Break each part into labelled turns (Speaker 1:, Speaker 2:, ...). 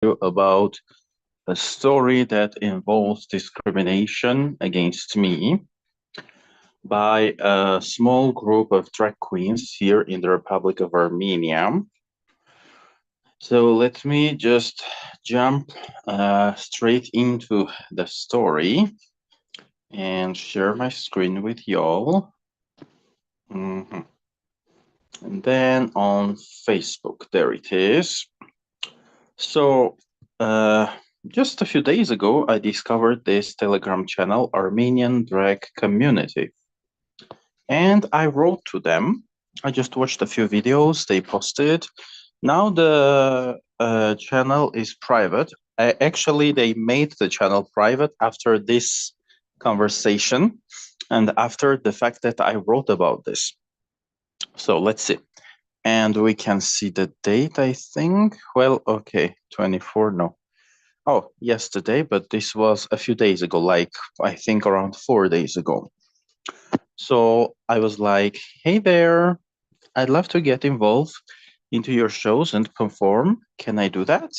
Speaker 1: you about a story that involves discrimination against me by a small group of drag queens here in the Republic of Armenia. So let me just jump straight into the story and share my screen with y'all. And then on Facebook, there it is. So just a few days ago, I discovered this Telegram channel, Armenian Drag Community. And I wrote to them. I just watched a few videos they posted. Now the channel is private. Actually, they made the channel private after this conversation and after the fact that I wrote about this. So let's see. And we can see the date, I think. Well, okay, 24, no. Oh, yesterday, but this was a few days ago, like I think around 4 days ago. So I was like, hey there, I'd love to get involved into your shows and perform. Can I do that?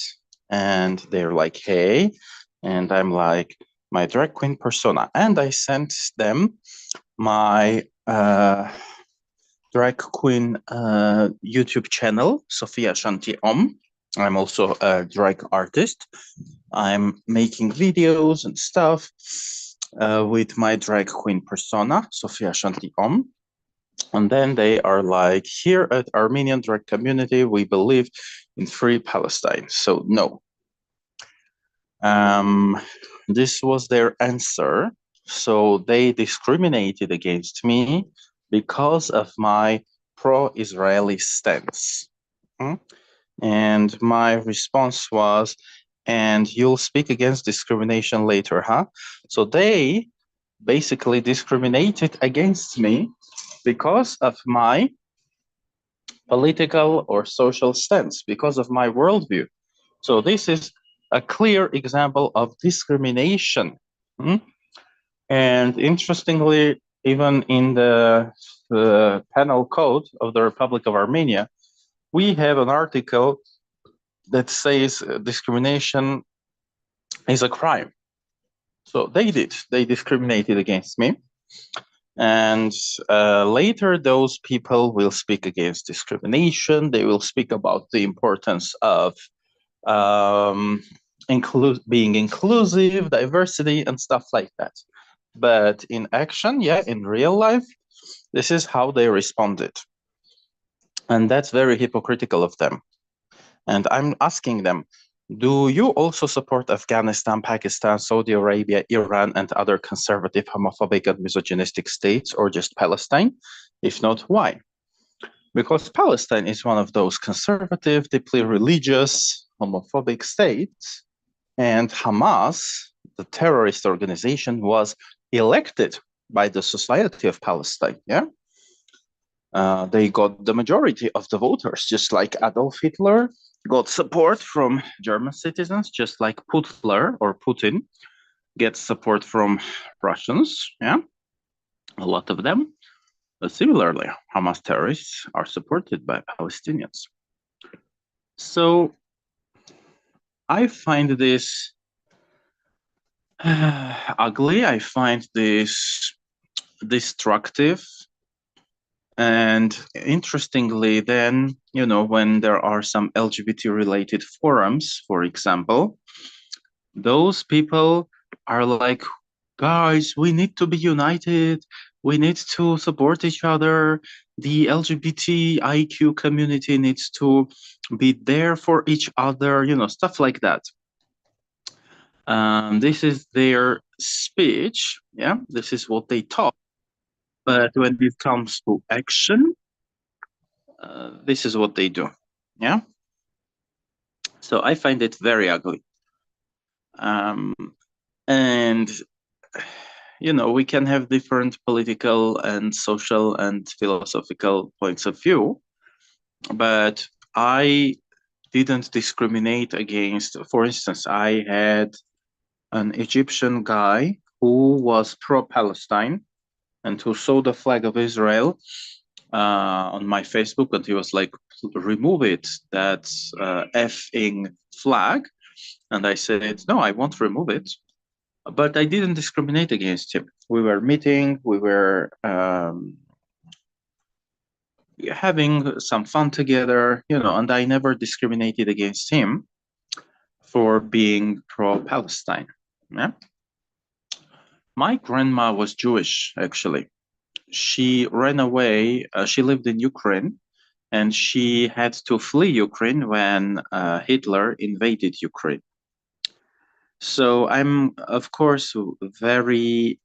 Speaker 1: And they're like, hey. And I'm like, my drag queen persona. And I sent them my drag queen YouTube channel, Sofia Shanti Om. I'm also a drag artist. I'm making videos and stuff with my drag queen persona, Sofia Shanti Om. And then they are like, here at Armenian Drag Community, we believe in free Palestine. So no. This was their answer. So they discriminated against me because of my pro-Israeli stance. And my response was, and you'll speak against discrimination later, huh? So they basically discriminated against me because of my political or social stance, because of my worldview. So this is a clear example of discrimination. And interestingly, even in the penal code of the Republic of Armenia, we have an article that says discrimination is a crime. So they discriminated against me. And later, those people will speak against discrimination. They will speak about the importance of being inclusive, diversity, and stuff like that. But in action, in real life, this is how they responded. And that's very hypocritical of them. And I'm asking them, do you also support Afghanistan, Pakistan, Saudi Arabia, Iran, and other conservative, homophobic, and misogynistic states, or just Palestine? If not, why? Because Palestine is one of those conservative, deeply religious, homophobic states, and Hamas, the terrorist organization, was elected by the Society of Palestine, they got the majority of the voters, just like Adolf Hitler got support from German citizens, just like Putin gets support from Russians, a lot of them. Similarly, Hamas terrorists are supported by Palestinians. So I find this ugly. I find this destructive. And interestingly, then, when there are some LGBT-related forums, for example, those people are like, guys, we need to be united. We need to support each other. The LGBTIQ community needs to be there for each other, stuff like that. This is their speech. This is what they talk. But when it comes to action, this is what they do. So I find it very ugly. And we can have different political and social and philosophical points of view, but I didn't discriminate against, for instance, I had an Egyptian guy who was pro-Palestine and who saw the flag of Israel on my Facebook, and he was like, remove it, that's effing flag. And I said, no, I won't remove it. But I didn't discriminate against him. We were meeting, we were having some fun together, and I never discriminated against him for being pro-Palestine. Yeah? My grandma was Jewish, actually. She ran away. She lived in Ukraine, and she had to flee Ukraine when Hitler invaded Ukraine. So I'm, of course, very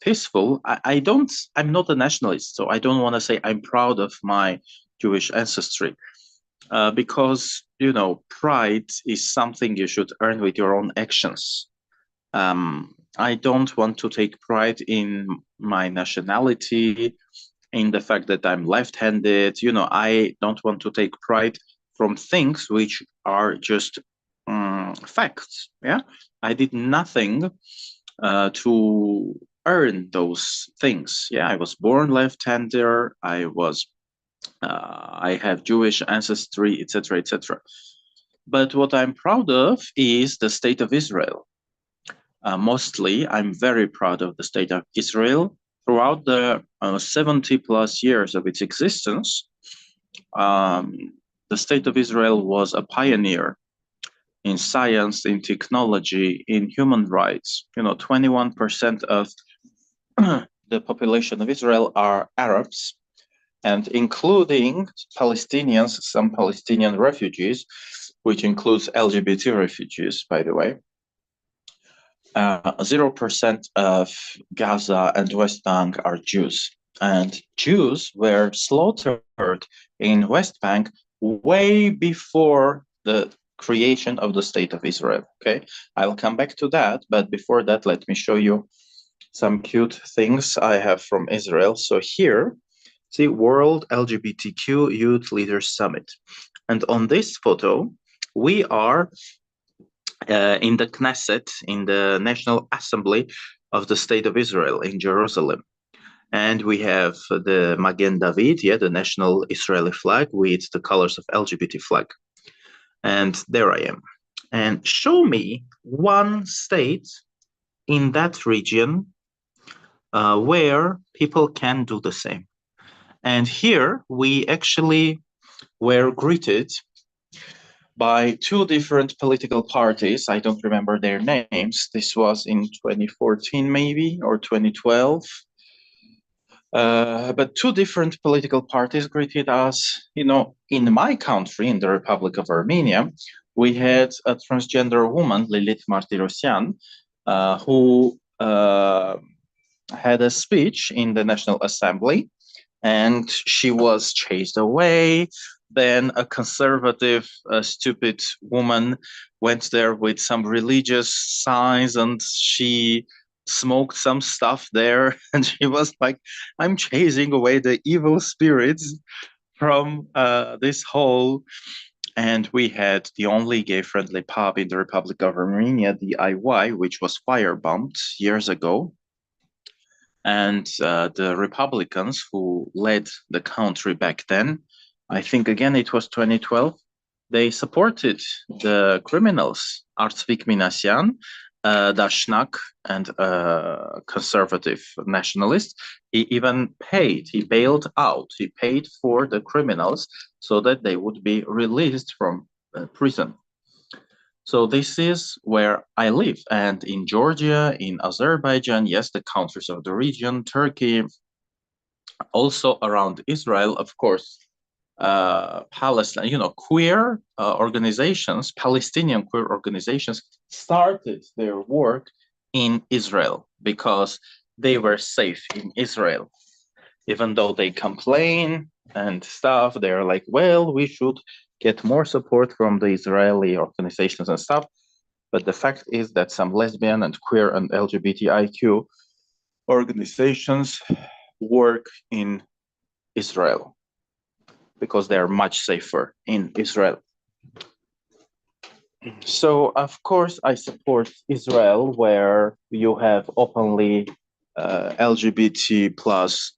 Speaker 1: peaceful. I'm not a nationalist, so I don't want to say I'm proud of my Jewish ancestry, because, pride is something you should earn with your own actions. I don't want to take pride in my nationality, in the fact that I'm left-handed. I don't want to take pride from things which are just facts. Yeah, I did nothing to earn those things. Yeah, I was born left-hander. I have Jewish ancestry, etc., etc. But what I'm proud of is the state of Israel. Mostly, I'm very proud of the state of Israel. Throughout the 70 plus years of its existence, the state of Israel was a pioneer in science, in technology, in human rights. 21% of the population of Israel are Arabs, and including Palestinians, some Palestinian refugees, which includes LGBT refugees, by the way. 0% of Gaza and West Bank are Jews. And Jews were slaughtered in West Bank way before the creation of the state of Israel. Okay, I'll come back to that. But before that, let me show you some cute things I have from Israel. So here, see, World LGBTQ Youth Leaders Summit. And on this photo, we are in the Knesset, in the National Assembly of the State of Israel in Jerusalem. And we have the Magen David, the national Israeli flag with the colors of LGBT flag. And there I am. And show me one state in that region where people can do the same. And here we actually were greeted by two different political parties. I don't remember their names. This was in 2014 maybe, or 2012. But two different political parties greeted us. In my country, in the Republic of Armenia, we had a transgender woman, Lilith Martirosyan, who had a speech in the National Assembly, and she was chased away. Then a conservative, stupid woman went there with some religious signs, and she smoked some stuff there. And she was like, I'm chasing away the evil spirits from this hall. And we had the only gay-friendly pub in the Republic of Armenia, the IY, which was firebombed years ago. And the Republicans who led the country back then, I think again it was 2012, they supported the criminals, Artsvik Minasyan, Dashnak, and a conservative nationalist. He even he bailed out, he paid for the criminals so that they would be released from prison. So this is where I live. And in Georgia, in Azerbaijan, yes, the countries of the region, Turkey, also around Israel, of course, Palestine, queer organizations, Palestinian queer organizations started their work in Israel because they were safe in Israel. Even though they complain and stuff, they're like, well, we should get more support from the Israeli organizations and stuff. But the fact is that some lesbian and queer and LGBTIQ organizations work in Israel because they're much safer in Israel. So, of course, I support Israel, where you have openly LGBT plus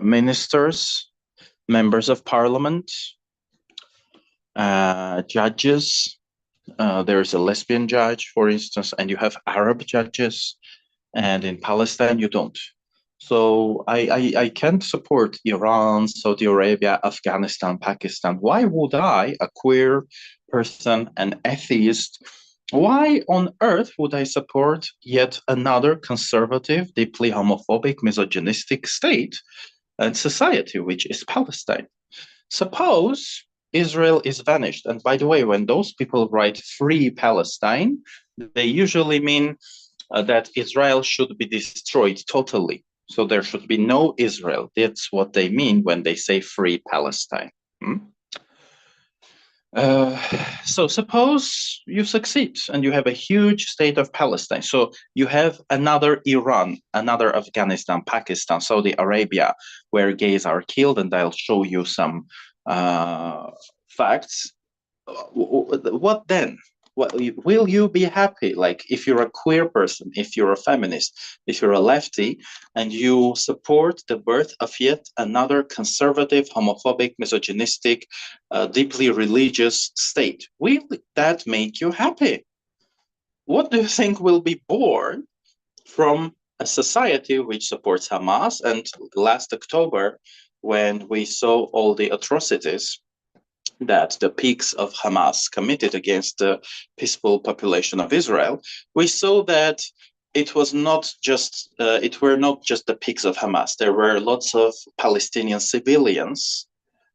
Speaker 1: ministers, members of parliament, judges, There's a lesbian judge, for instance, and you have Arab judges, and in Palestine you don't. So I can't support Iran, Saudi Arabia, Afghanistan, Pakistan. Why would I, a queer person, an atheist, why on earth would I support yet another conservative, deeply homophobic, misogynistic state and society, which is Palestine? Suppose Israel is vanished. And by the way, when those people write free Palestine, they usually mean that Israel should be destroyed totally. So there should be no Israel. That's what they mean when they say free Palestine. Hmm? So suppose you succeed and you have a huge state of Palestine. So you have another Iran, another Afghanistan, Pakistan, Saudi Arabia, where gays are killed, and I'll show you some facts. What then? Will you be happy? Like, if you're a queer person, if you're a feminist, if you're a lefty, and you support the birth of yet another conservative, homophobic, misogynistic, deeply religious state, will that make you happy? What do you think will be born from a society which supports Hamas? And last October, when we saw all the atrocities that the peaks of Hamas committed against the peaceful population of Israel, we saw that it was not just it were not just the peaks of Hamas. There were lots of Palestinian civilians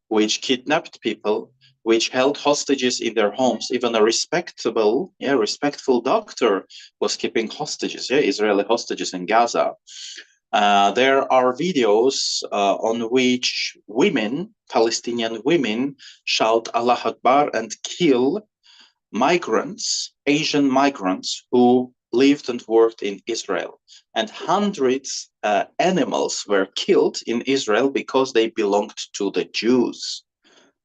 Speaker 1: which kidnapped people, which held hostages in their homes. Even a respectful doctor was keeping hostages, Israeli hostages in Gaza. There are videos on which women, Palestinian women, shout Allah Akbar and kill migrants, Asian migrants who lived and worked in Israel. And hundreds animals were killed in Israel because they belonged to the Jews.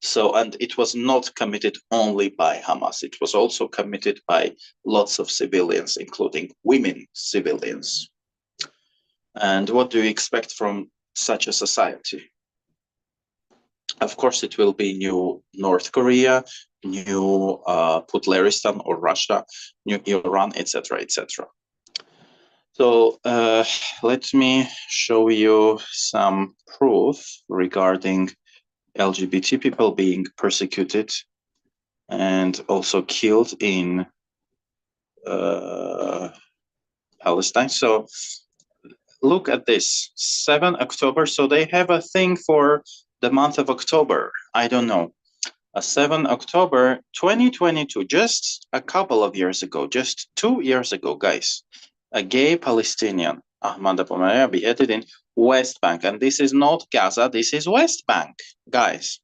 Speaker 1: So, and it was not committed only by Hamas. It was also committed by lots of civilians, including women civilians. And what do you expect from such a society? Of course, it will be new North Korea, new Putleristan or Russia, new Iran, etc., etc. So let me show you some proof regarding LGBT people being persecuted and also killed in Palestine. So look at this, 7 October. So they have a thing for the month of October. I don't know. 7 October 2022, just a couple of years ago, just 2 years ago, guys, a gay Palestinian, Ahmad Abu Maya, beheaded in West Bank. And this is not Gaza, this is West Bank, guys.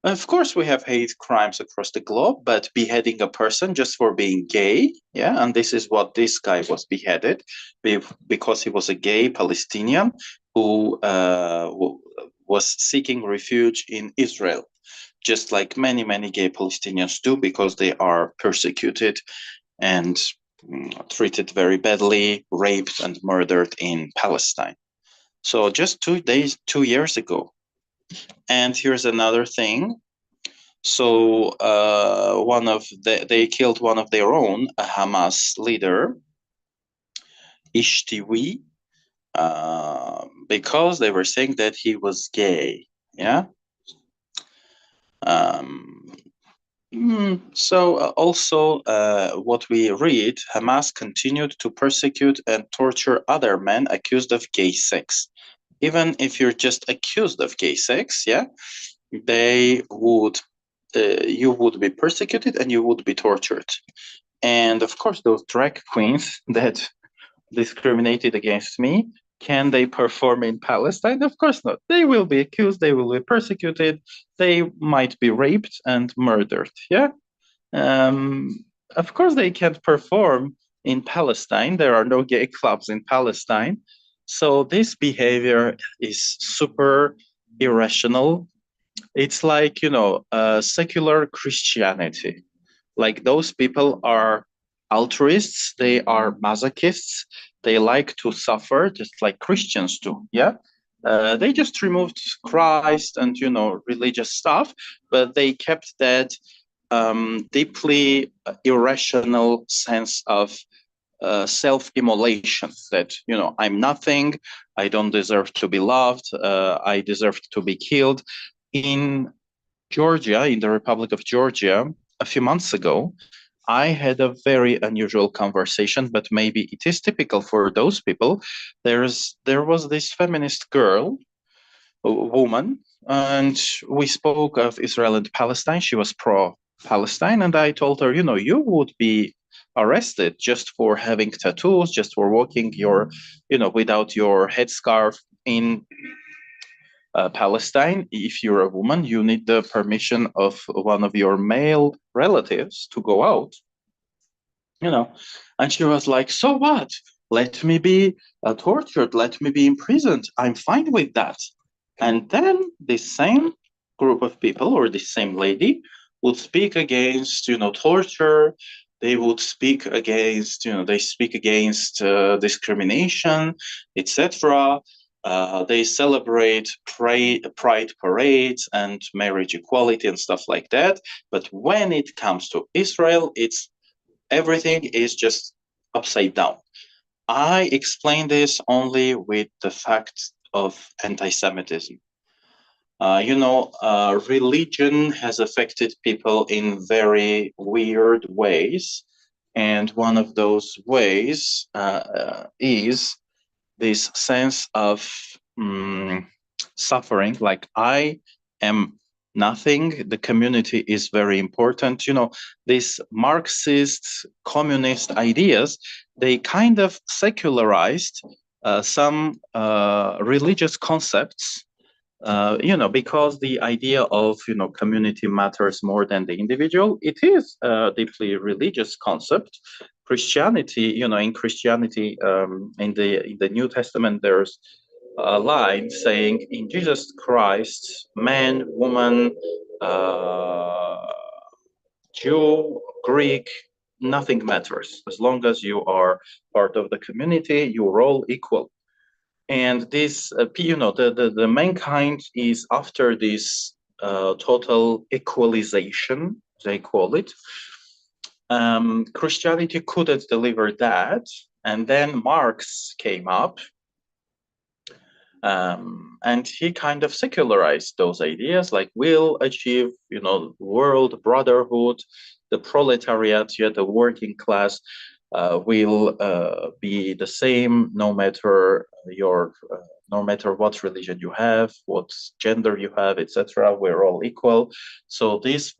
Speaker 1: Of course, we have hate crimes across the globe, but beheading a person just for being gay, and this is what this guy was beheaded because he was a gay Palestinian who was seeking refuge in Israel, just like many, many gay Palestinians do, because they are persecuted and treated very badly, raped and murdered in Palestine. So just 2 years ago. And here's another thing. So they killed one of their own, a Hamas leader, Ishtiwi, because they were saying that he was gay. Yeah. So also what we read, Hamas continued to persecute and torture other men accused of gay sex. Even if you're just accused of gay sex, they would you would be persecuted and you would be tortured. And of course, those drag queens that discriminated against me, can they perform in Palestine? Of course not. They will be accused, they will be persecuted, they might be raped and murdered. Of course, they can't perform in Palestine. There are no gay clubs in Palestine. So this behavior is super irrational. It's like, secular Christianity. Like, those people are altruists, they are masochists, they like to suffer just like Christians do. They just removed Christ and religious stuff, but they kept that deeply irrational sense of self-immolation, that I'm nothing, I don't deserve to be loved, I deserve to be killed. In Georgia, in the Republic of Georgia, a few months ago, I had a very unusual conversation, but maybe it is typical for those people. There was this feminist girl, a woman, and we spoke of Israel and Palestine. She was pro-Palestine, and I told her, you would be arrested just for having tattoos, just for walking without your headscarf in Palestine. If you're a woman, you need the permission of one of your male relatives to go out, you know. And she was like, so what? Let me be tortured. Let me be imprisoned. I'm fine with that. And then this same group of people, or this same lady, would speak against, torture. They would speak against, they speak against discrimination, etc. They celebrate pride parades and marriage equality and stuff like that. But when it comes to Israel, everything is just upside down. I explain this only with the fact of anti-Semitism. Religion has affected people in very weird ways. And one of those ways is this sense of suffering, like I am nothing, the community is very important. These Marxist communist ideas, they kind of secularized some religious concepts, because the idea of, community matters more than the individual. It is a deeply religious concept. Christianity, in Christianity, in the New Testament, there's a line saying, in Jesus Christ, man, woman, Jew, Greek, nothing matters. As long as you are part of the community, you're all equal. And this, the mankind is after this total equalization, they call it. Christianity couldn't deliver that. And then Marx came up, and he kind of secularized those ideas, like we'll achieve, world brotherhood, the proletariat, the working class will be the same no matter no matter what religion you have, what gender you have, etc. We're all equal. So this,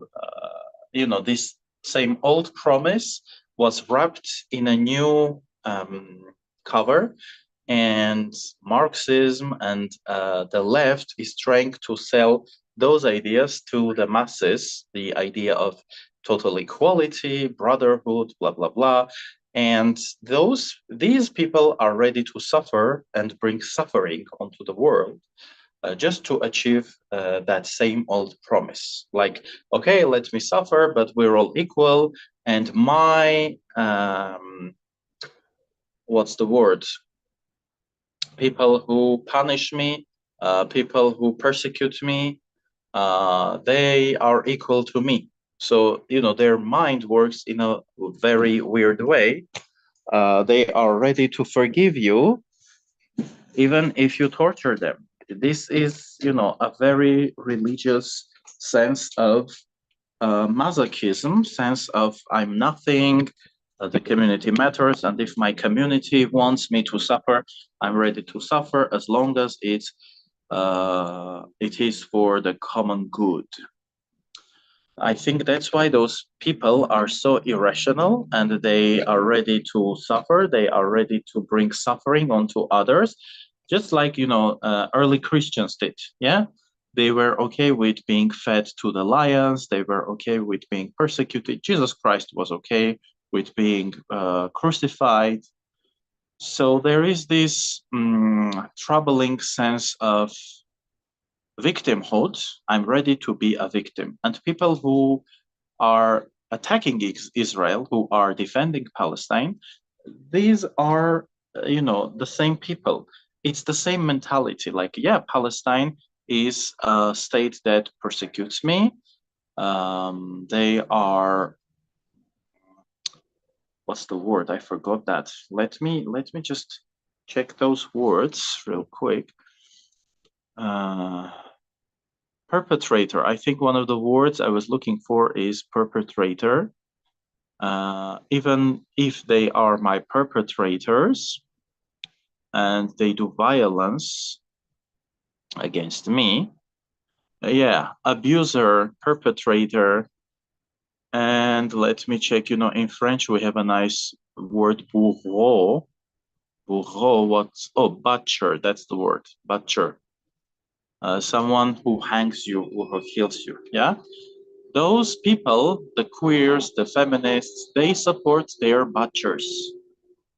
Speaker 1: this same old promise was wrapped in a new cover. And Marxism and the left is trying to sell those ideas to the masses, the idea of total equality, brotherhood, blah, blah, blah. And these people are ready to suffer and bring suffering onto the world just to achieve that same old promise. Like, okay, let me suffer, but we're all equal. And my, what's the word? People who punish me, people who persecute me, they are equal to me. So, their mind works in a very weird way. They are ready to forgive you, even if you torture them. This is, a very religious sense of masochism, sense of I'm nothing, the community matters, and if my community wants me to suffer, I'm ready to suffer as long as it is for the common good. I think that's why those people are so irrational, and they are ready to suffer. They are ready to bring suffering onto others, just like, early Christians did. Yeah. They were okay with being fed to the lions. They were okay with being persecuted. Jesus Christ was okay with being crucified. So there is this troubling sense of victimhood. I'm ready to be a victim. And people who are attacking Israel, who are defending Palestine, these are, the same people. It's the same mentality. Like, yeah, Palestine is a state that persecutes me. They are, what's the word? I forgot that. Let me just check those words real quick. Perpetrator. I think one of the words I was looking for is perpetrator. Even if they are my perpetrators and they do violence against me, yeah, abuser, perpetrator, and let me check. In French we have a nice word, bourreau. Bourreau, what's, oh, butcher, that's the word, butcher. Someone who hangs you, who kills you, yeah? Those people, the queers, the feminists, they support their butchers.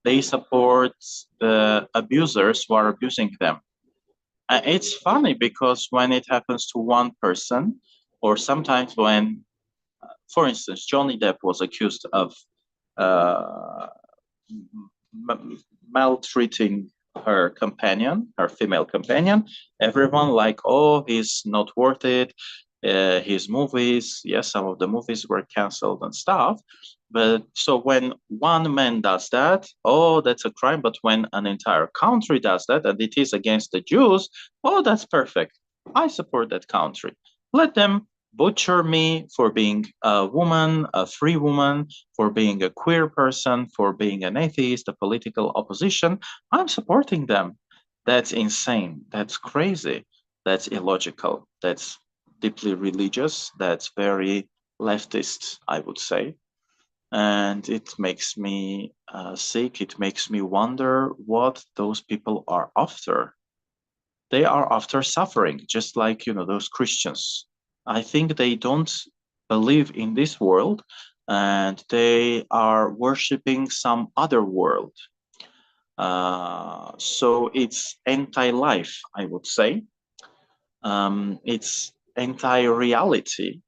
Speaker 1: They support the abusers who are abusing them. It's funny because when it happens to one person, or sometimes when, for instance, Johnny Depp was accused of uh, maltreating her companion, her female companion, everyone like, oh, he's not worth it. His movies, yes, some of the movies were canceled and stuff. But so when one man does that, oh, that's a crime. But when an entire country does that and it is against the Jews, oh, that's perfect. I support that country. Let them butcher me for being a woman, a free woman, for being a queer person, for being an atheist, a political opposition. I'm supporting them. That's insane. That's crazy. That's illogical. That's deeply religious. That's very leftist, I would say. And it makes me sick. It makes me wonder what those people are after. They are after suffering, just like, those Christians. I think they don't believe in this world and they are worshiping some other world. So it's anti-life, I would say. It's anti-reality,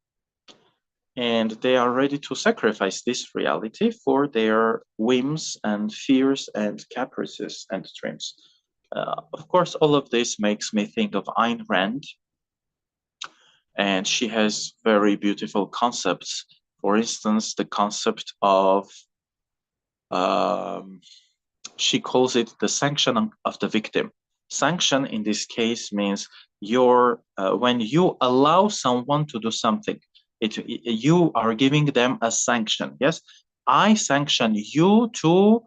Speaker 1: and they are ready to sacrifice this reality for their whims and fears and caprices and dreams. Of course, all of this makes me think of Ayn Rand, and she has very beautiful concepts. For instance, the concept of, um, she calls it the sanction of the victim. Sanction in this case means when you allow someone to do something, you are giving them a sanction. Yes, I sanction you to,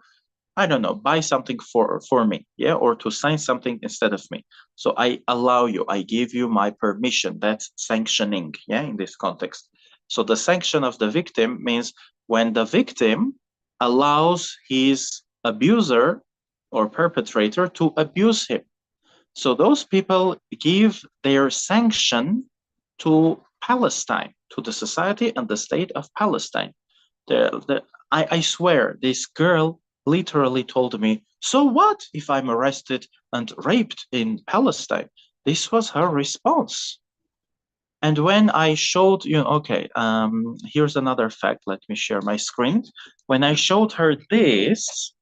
Speaker 1: I don't know, buy something for me, yeah, or to sign something instead of me. So I allow you, I give you my permission. That's sanctioning, yeah, in this context. So the sanction of the victim means when the victim allows his abuser or perpetrator to abuse him. So those people give their sanction to Palestine, to the society and the state of Palestine. I swear, this girl literally told me, so what if I'm arrested and raped in Palestine? This was her response. And when I showed you, okay, here's another fact. Let me share my screen. When I showed her this,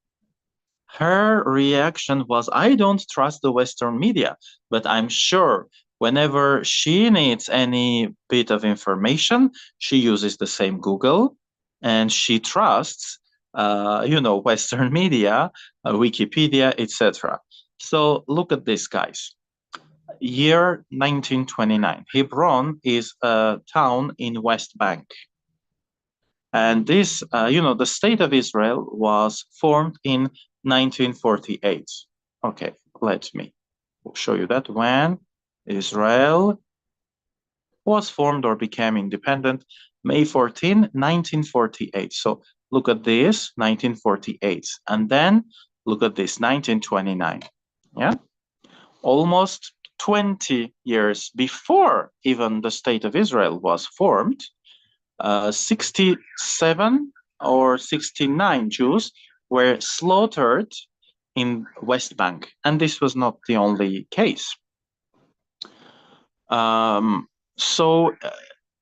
Speaker 1: her reaction was, I don't trust the Western media, but I'm sure whenever she needs any bit of information, she uses the same Google and she trusts, Western media, Wikipedia, etc. So look at this, guys. Year 1929. Hebron is a town in West Bank. And this, the state of Israel was formed in 1948. Okay, let me show you that when Israel was formed or became independent, May 14, 1948. So look at this, 1948. And then look at this, 1929. Yeah, almost 20 years before even the state of Israel was formed, 67 or 69 Jews were slaughtered in West Bank. And this was not the only case. So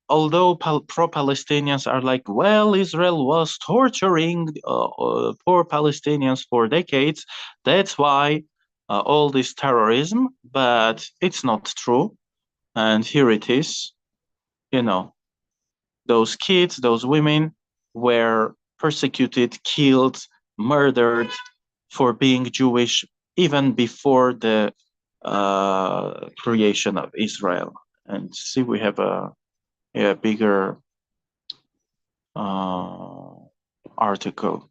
Speaker 1: although pro-Palestinians are like, well, Israel was torturing poor Palestinians for decades, that's why all this terrorism, but it's not true. And here it is, you know, those kids, those women were persecuted, killed, murdered for being Jewish even before the creation of Israel. And see, we have a bigger article.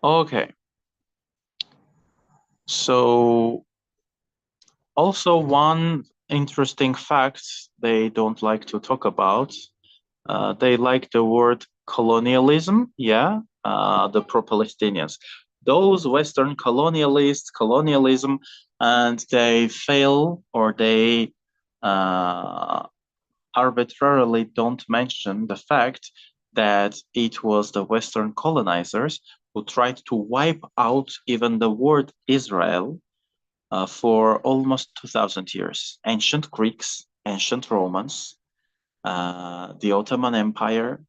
Speaker 1: Okay. So also one interesting fact they don't like to talk about, they like the word colonialism, yeah, the pro-Palestinians. Those Western colonialism, and they fail or they arbitrarily don't mention the fact that it was the Western colonizers who tried to wipe out even the word Israel for almost 2,000 years. Ancient Greeks, ancient Romans, the Ottoman Empire,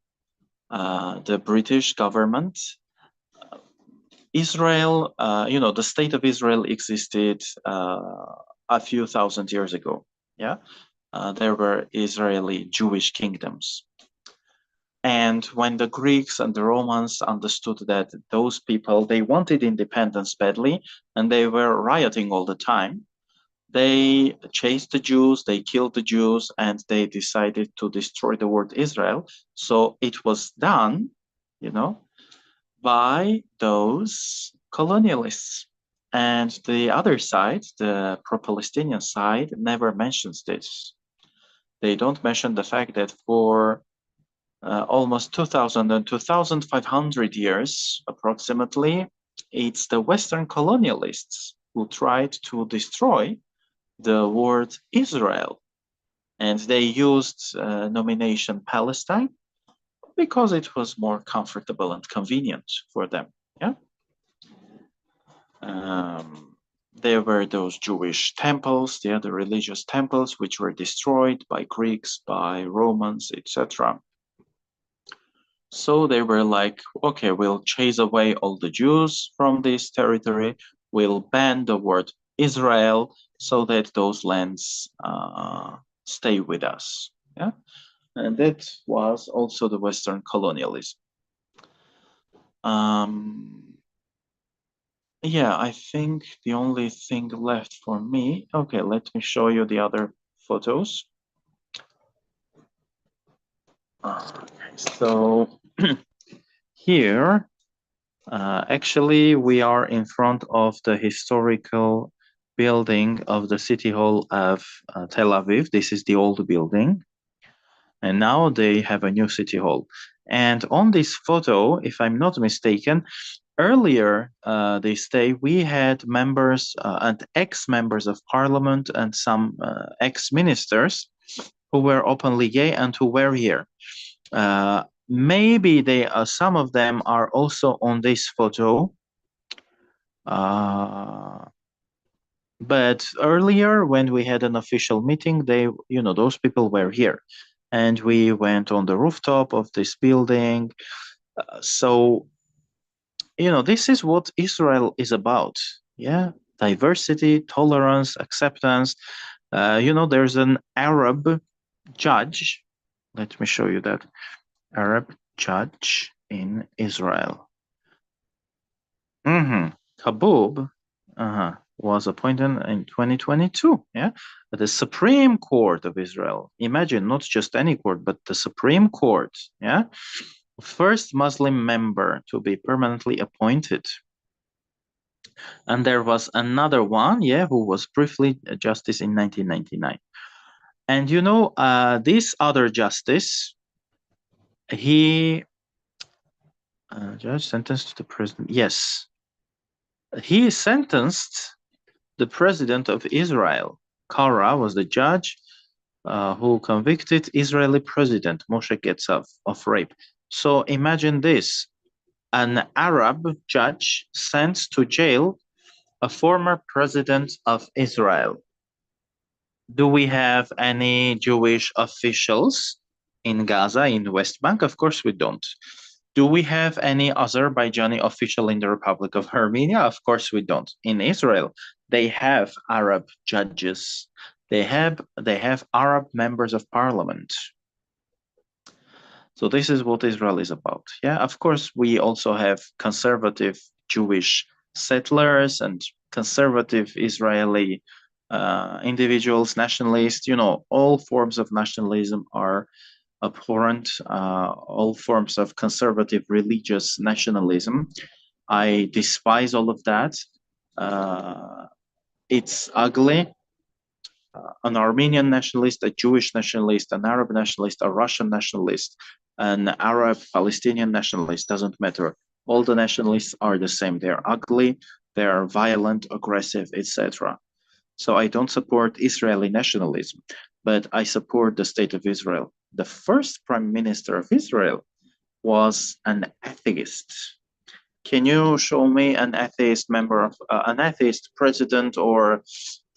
Speaker 1: the British government. Israel, the state of Israel existed a few thousand years ago. Yeah, there were Israeli Jewish kingdoms. And when the Greeks and the Romans understood that those people, they wanted independence badly, and they were rioting all the time, they chased the Jews, they killed the Jews, and they decided to destroy the word Israel. So it was done, by those colonialists. And the other side, the pro-Palestinian side, never mentions this. They don't mention the fact that for almost 2,000 and 2,500 years, approximately, it's the Western colonialists who tried to destroy the word Israel. And they used nomination Palestine because it was more comfortable and convenient for them. Yeah. There were those Jewish temples, the other religious temples, which were destroyed by Greeks, by Romans, etc. So they were like, okay, we'll chase away all the Jews from this territory. We'll ban the word Israel so that those lands stay with us. Yeah, and that was also the Western colonialism. Yeah, I think the only thing left for me. Okay, let me show you the other photos. Okay, so here, actually, we are in front of the historical building of the City Hall of Tel Aviv. This is the old building. And now they have a new City Hall. And on this photo, if I'm not mistaken, earlier this day, we had members and ex-members of parliament and some ex-ministers who were openly gay and who were here. Maybe they, some of them are also on this photo. But earlier, when we had an official meeting, those people were here. And we went on the rooftop of this building. So this is what Israel is about. Yeah, diversity, tolerance, acceptance. There's an Arab judge. Let me show you that. Arab judge in Israel. Habub was appointed in 2022. Yeah, at the Supreme Court of Israel. Imagine, not just any court, but the Supreme Court. Yeah. First Muslim member to be permanently appointed. And there was another one, who was briefly a justice in 1999. And this other justice, he judge sentenced to the president. Yes, he sentenced the president of Israel. Kara was the judge who convicted Israeli president Moshe Getzav of rape. So imagine this. An Arab judge sent to jail a former president of Israel. Do we have any Jewish officials in Gaza, in the West Bank? Of course we don't. Do we have any Azerbaijani official in the Republic of Armenia? Of course we don't. In Israel, they have Arab judges. They have Arab members of parliament. So this is what Israel is about. Yeah, of course, we also have conservative Jewish settlers and conservative Israeli individuals, nationalists. All forms of nationalism are abhorrent. All forms of conservative religious nationalism. I despise all of that. It's ugly. An Armenian nationalist, a Jewish nationalist, an Arab nationalist, a Russian nationalist, an Arab Palestinian nationalist, doesn't matter. All the nationalists are the same. They're ugly, they're violent, aggressive, etc. So I don't support Israeli nationalism, but I support the state of Israel. The first prime minister of Israel was an atheist. Can you show me an atheist member of an atheist president or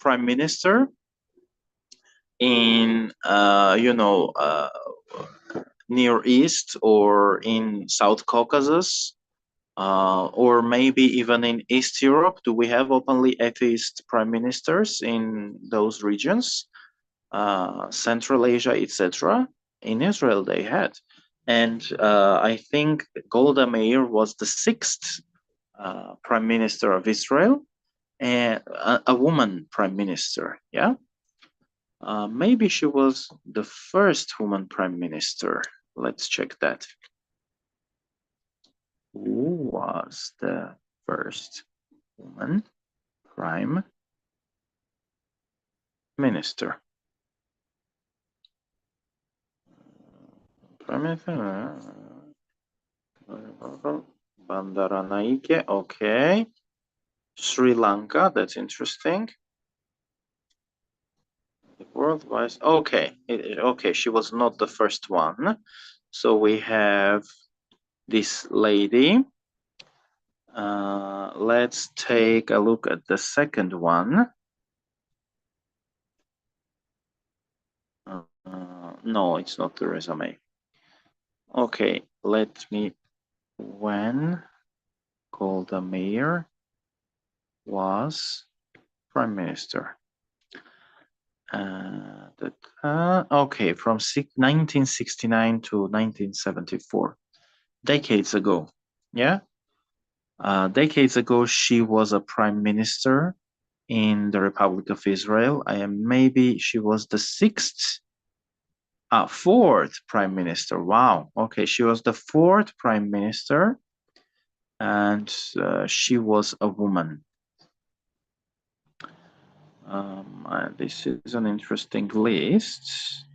Speaker 1: prime minister in Near East or in South Caucasus, or maybe even in East Europe? Do we have openly atheist prime ministers in those regions? Central Asia, etc. In Israel, they had. And I think Golda Meir was the sixth prime minister of Israel, and a woman prime minister. Yeah. Maybe she was the first woman prime minister. Let's check that. Who was the first woman prime minister? Prime minister. Bandaranaike, okay. Sri Lanka, that's interesting. Worldwide, okay. Okay, she was not the first one. So we have this lady. Let's take a look at the second one. No, it's not the resume. Okay, let me. When Golda Meir was prime minister. Okay, from 1969 to 1974, decades ago. Yeah, decades ago, she was a prime minister in the Republic of Israel. Maybe she was the fourth prime minister. Wow. Okay, she was the fourth prime minister, and she was a woman. This is an interesting list.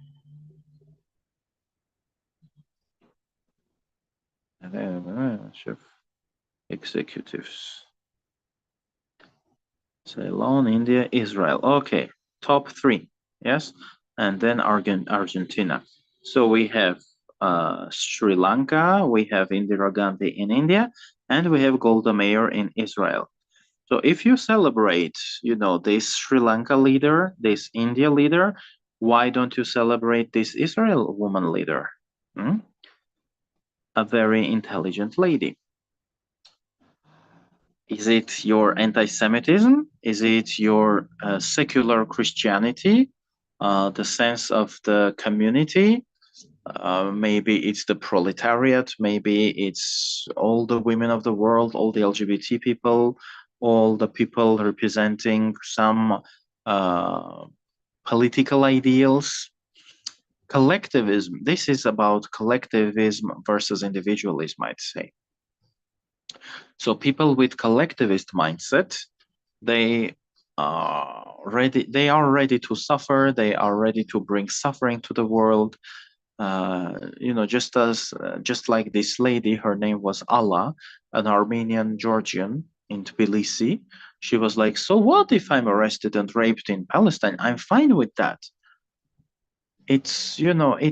Speaker 1: Chef executives. Ceylon, India, Israel. Okay, top three. Yes, and then Argentina. So we have Sri Lanka, we have Indira Gandhi in India, and we have Golda Meir in Israel. So if you celebrate, this Sri Lanka leader, this India leader, why don't you celebrate this Israel woman leader? A very intelligent lady. Is it your anti-Semitism? Is it your secular Christianity? The sense of the community? Maybe it's the proletariat. Maybe it's all the women of the world, all the LGBT people, all the people representing some political ideals. Collectivism. This is about collectivism versus individualism, I'd say. So people with collectivist mindset, they are ready to suffer. They are ready to bring suffering to the world. Just like this lady, her name was Allah, an Armenian Georgian in Tbilisi. She was like, so what if I'm arrested and raped in Palestine? I'm fine with that. It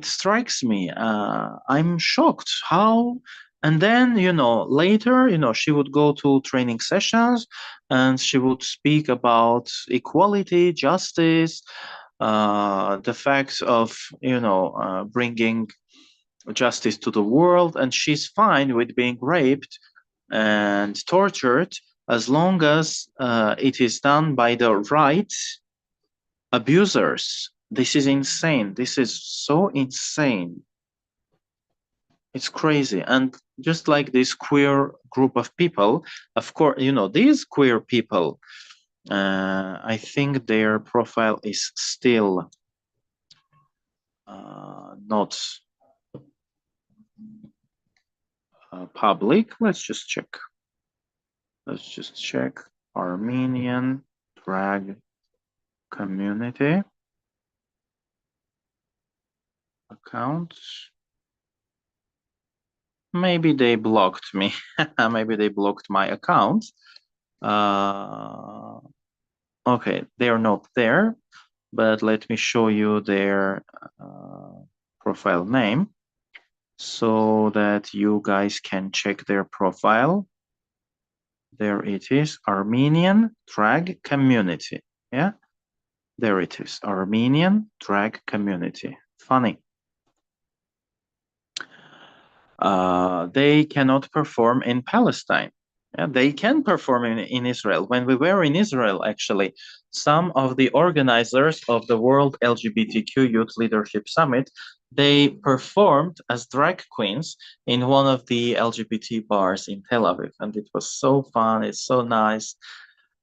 Speaker 1: strikes me. I'm shocked how. And then, later, she would go to training sessions and she would speak about equality, justice, the fact of, bringing justice to the world. And she's fine with being raped and tortured as long as it is done by the right abusers. This is insane. This is so insane. It's crazy. And just like this queer group of people, of course, you know, these queer people, I think their profile is still not public. Let's just check. Let's just check Armenian drag community accounts. Maybe they blocked me. Maybe they blocked my account. Okay, they are not there, but let me show you their profile name so that you guys can check their profile. There it is, Armenian drag community. Yeah, there it is, Armenian drag community. Funny. They cannot perform in Palestine. Yeah, they can perform in Israel. When we were in Israel, actually, some of the organizers of the World LGBTQ Youth Leadership Summit, they performed as drag queens in one of the LGBT bars in Tel Aviv. And it was so fun. It's so nice.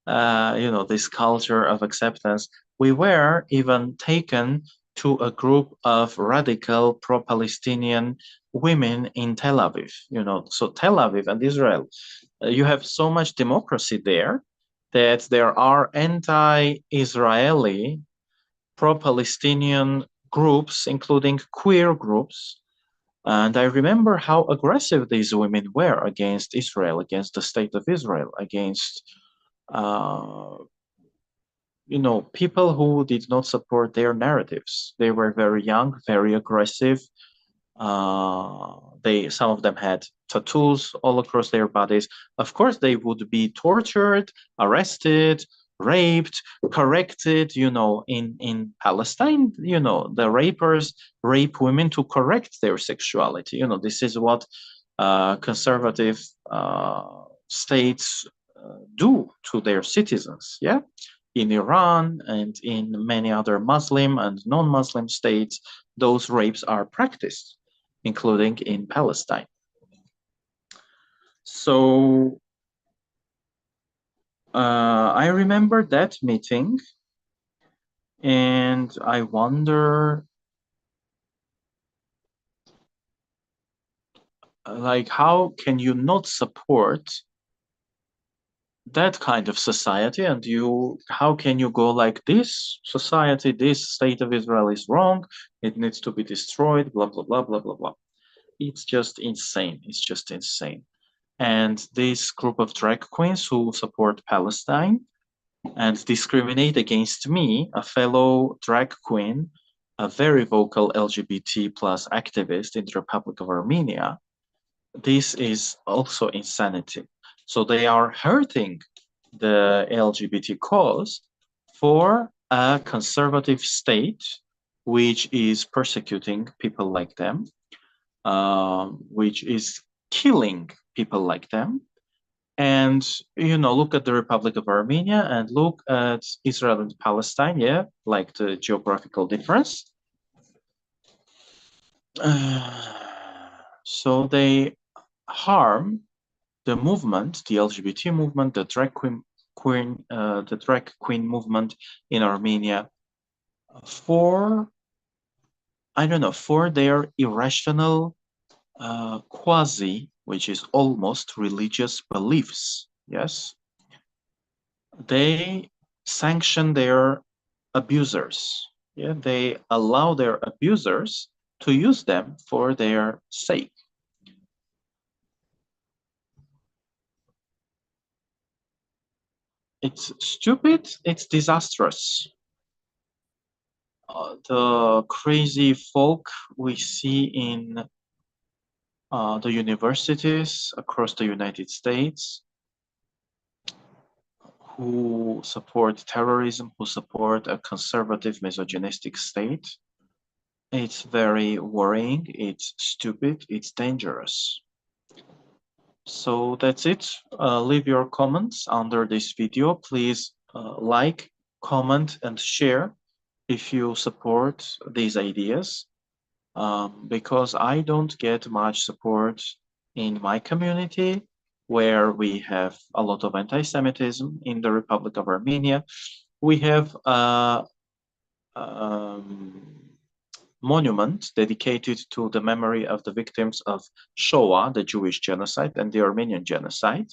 Speaker 1: You know, this culture of acceptance. We were even taken to a group of radical pro-Palestinian women in Tel Aviv. You know, so Tel Aviv and Israel, you have so much democracy there that there are anti-Israeli pro-Palestinian groups, including queer groups. And I remember how aggressive these women were against Israel, against the state of Israel, against uh, you know, people who did not support their narratives. They were very young, very aggressive. Some of them had tattoos all across their bodies. Of course, they would be tortured, arrested, raped, corrected. You know, in Palestine, you know, the rapers rape women to correct their sexuality. You know, this is what conservative states do to their citizens. Yeah, in Iran and in many other Muslim and non-Muslim states, those rapes are practiced, including in Palestine. So I remember that meeting, and I wonder, like, how can you not support that kind of society, and how can you go like, this society, this state of Israel is wrong, it needs to be destroyed, blah blah blah blah blah blah. It's just insane. It's just insane. And this group of drag queens who support Palestine and discriminate against me, a fellow drag queen, a very vocal LGBT plus activist in the Republic of Armenia, this is also insanity. So they are hurting the LGBT cause for a conservative state which is persecuting people like them, which is killing people like them. And, you know, look at the Republic of Armenia and look at Israel and Palestine, yeah, like the geographical difference. So they harm the movement, the LGBT movement, the drag queen movement in Armenia for, I don't know, for their irrational quasi, which is almost religious beliefs. Yes, they sanction their abusers. Yeah, they allow their abusers to use them for their sake. It's stupid. It's disastrous. The crazy folk we see in the universities across the United States who support terrorism, who support a conservative, misogynistic state. It's very worrying, it's stupid, it's dangerous. So that's it. Leave your comments under this video. Please like, comment, and share if you support these ideas. because I don't get much support in my community, where we have a lot of anti-Semitism in the Republic of Armenia. We have a um, monument dedicated to the memory of the victims of Shoah, the Jewish genocide, and the Armenian genocide.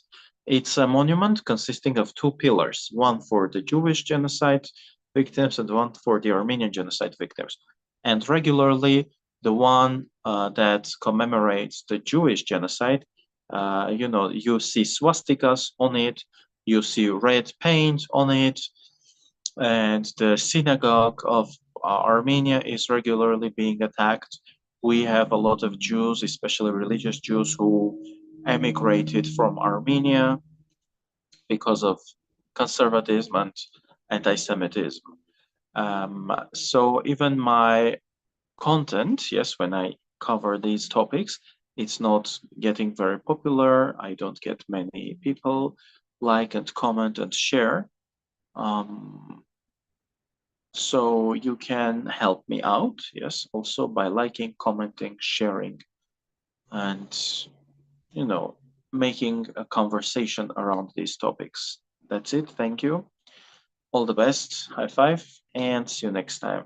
Speaker 1: It's a monument consisting of two pillars, one for the Jewish genocide victims and one for the Armenian genocide victims. And regularly, the one that commemorates the Jewish genocide, you see swastikas on it, you see red paint on it, and the synagogue of Armenia is regularly being attacked. We have a lot of Jews, especially religious Jews, who emigrated from Armenia because of conservatism and anti-Semitism. So even my content, yes, when I cover these topics, it's not getting very popular. I don't get many people like and comment and share. Um, So you can help me out, yes, also by liking, commenting, sharing, and, you know, making a conversation around these topics. That's it. Thank you. All the best. High five, and see you next time.